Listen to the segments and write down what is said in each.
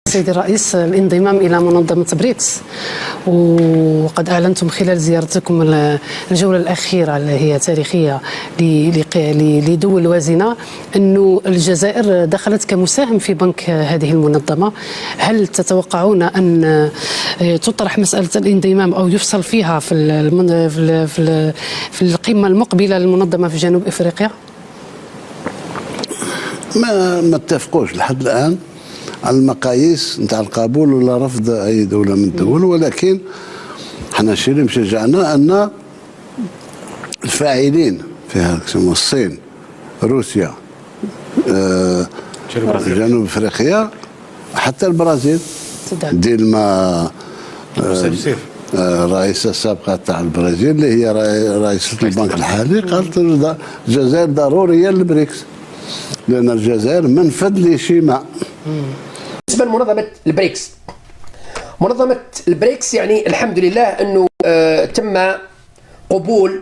سيدي الرئيس الانضمام إلى منظمة بريكس، وقد أعلنتم خلال زيارتكم الجولة الأخيرة اللي هي تاريخية لدول وازنة أن الجزائر دخلت كمساهم في بنك هذه المنظمة. هل تتوقعون أن تطرح مسألة الانضمام أو يفصل فيها في القمة المقبلة للمنظمة في جنوب إفريقيا؟ ما اتفقوش لحد الآن على المقاييس نتاع القبول ولا رفض اي دوله من الدول، ولكن حنا الشيء اللي مشجعنا ان الفاعلين فيها الصين، روسيا، جنوب افريقيا، حتى البرازيل. ديلما الرئيسة السابقة تاع البرازيل اللي هي رئيسة البنك الحالي قالت الجزائر ضرورية للبريكس لأن الجزائر منفذ لشيماء. بالنسبة لمنظمة البريكس، منظمة البريكس يعني الحمد لله أنه تم قبول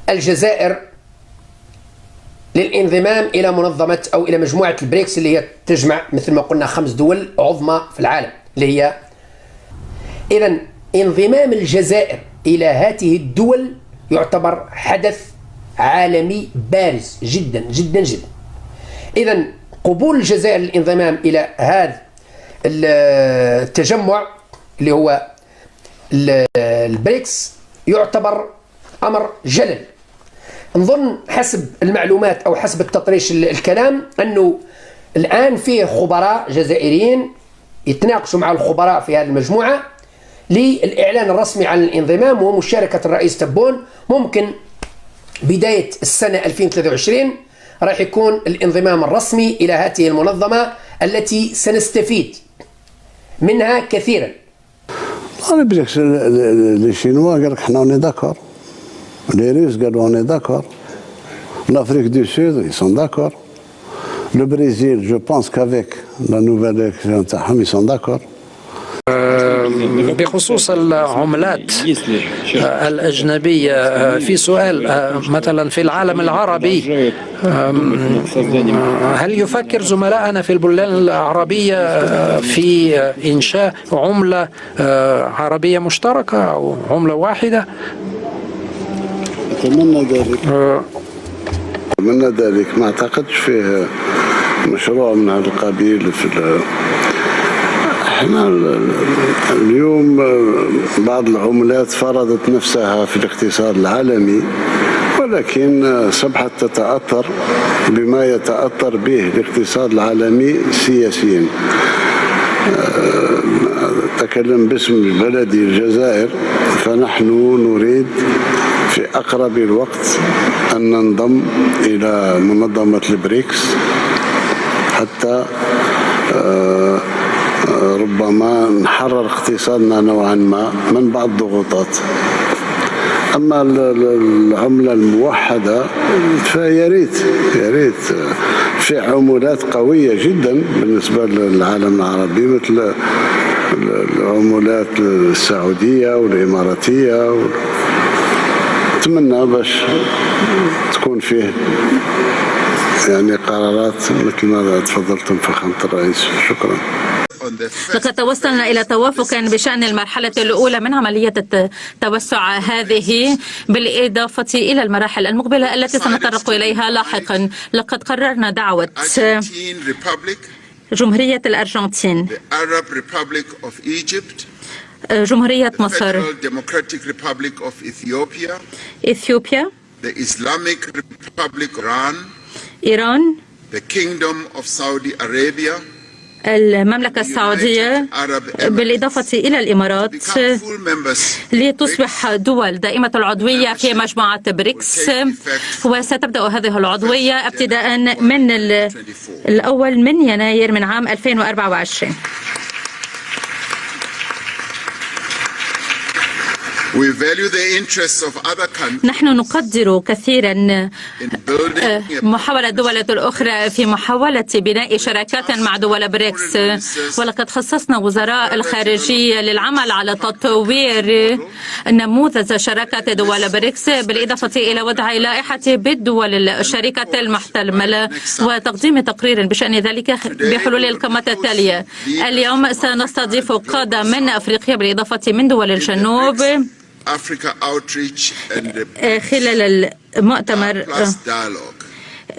الجزائر للانضمام إلى منظمة أو إلى مجموعة البريكس اللي هي تجمع مثل ما قلنا 5 دول عظمى في العالم اللي هي. إذن انضمام الجزائر إلى هذه الدول يعتبر حدث عالمي بارز جدا جدا جدا. إذن قبول الجزائر للانضمام إلى هذا التجمع اللي هو البريكس يعتبر أمر جلل. نظن حسب المعلومات أو حسب التطريش الكلام أنه الآن فيه خبراء جزائريين يتناقشوا مع الخبراء في هذه المجموعة للإعلان الرسمي عن الانضمام ومشاركة الرئيس تبون. ممكن بداية السنة 2023 راح يكون الانضمام الرسمي إلى هذه المنظمة التي سنستفيد منها كثيرا. أنا بريكس لي شينوا قال لك حنا اوني داكور، لي روس قالوا اوني داكور، l'Afrique du Sud ils sont d'accord, le Brésil je pense qu'avec la nouvelle élection تاعهم ils sont d'accord. بخصوص العملات الأجنبية، في سؤال مثلا في العالم العربي هل يفكر زملائنا في البلدان العربية في إنشاء عملة عربية مشتركة أو عملة واحدة؟ أتمنى ذلك. ما أعتقدش فيه مشروع من هذا القبيل. احنا اليوم بعض العملات فرضت نفسها في الاقتصاد العالمي، ولكن صبحت تتأثر بما يتأثر به الاقتصاد العالمي سياسيا. أتكلم باسم بلدي الجزائر، فنحن نريد في أقرب الوقت أن ننضم إلى منظمة البريكس حتى ربما نحرر اقتصادنا نوعا ما من بعض الضغوطات. أما العملة الموحدة فيا ريت في عملات قوية جدا بالنسبة للعالم العربي مثل العملات السعودية والإماراتية. أتمنى باش تكون فيه يعني قرارات مثل ما تفضلتم فخامة الرئيس. شكرا. لقد توصلنا إلى توافق بشأن المرحلة الأولى من عملية التوسع هذه، بالإضافة إلى المراحل المقبلة التي سنتطرق إليها لاحقا. لقد قررنا دعوة جمهورية الأرجنتين، جمهورية مصر، إثيوبيا، إيران، المملكة السعودية، بالإضافة إلى الإمارات، لتصبح دول دائمة العضوية في مجموعة بريكس. وستبدأ هذه العضوية ابتداء من الأول من يناير من عام 2024. We value the interests of other countries نحن نقدر كثيرا in building محاولة الدول الأخرى في محاولة بناء شراكات مع دول بريكس، ولقد خصصنا وزراء الخارجية للعمل على تطوير نموذج شراكة دول بريكس، بالإضافة إلى وضع لائحة بالدول الشريكة المحتملة وتقديم تقرير بشأن ذلك بحلول القمة التالية. اليوم سنستضيف قادة من أفريقيا بالإضافة من دول الجنوب Africa outreach and خلال المؤتمر plus dialogue.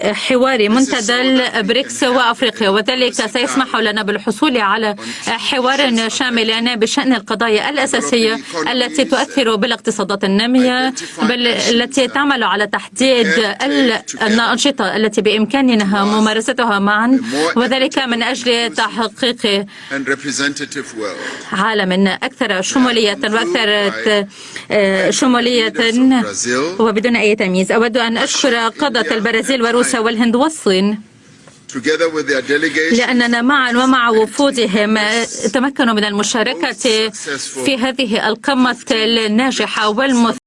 حواري منتدى البريكس وأفريقيا، وذلك سيسمح لنا بالحصول على حوار شامل بشأن القضايا الأساسية التي تؤثر بالاقتصادات النامية، بل التي تعمل على تحديد الأنشطة التي بإمكاننا ممارستها معا، وذلك من أجل تحقيق عالم أكثر شمولية وأكثر شمولية وبدون أي تمييز. أود أن أشكر قادة البرازيل وروسيا والهند والصين، لأننا معا ومع وفودهم تمكنوا من المشاركة في هذه القمة الناجحة والمثمرة.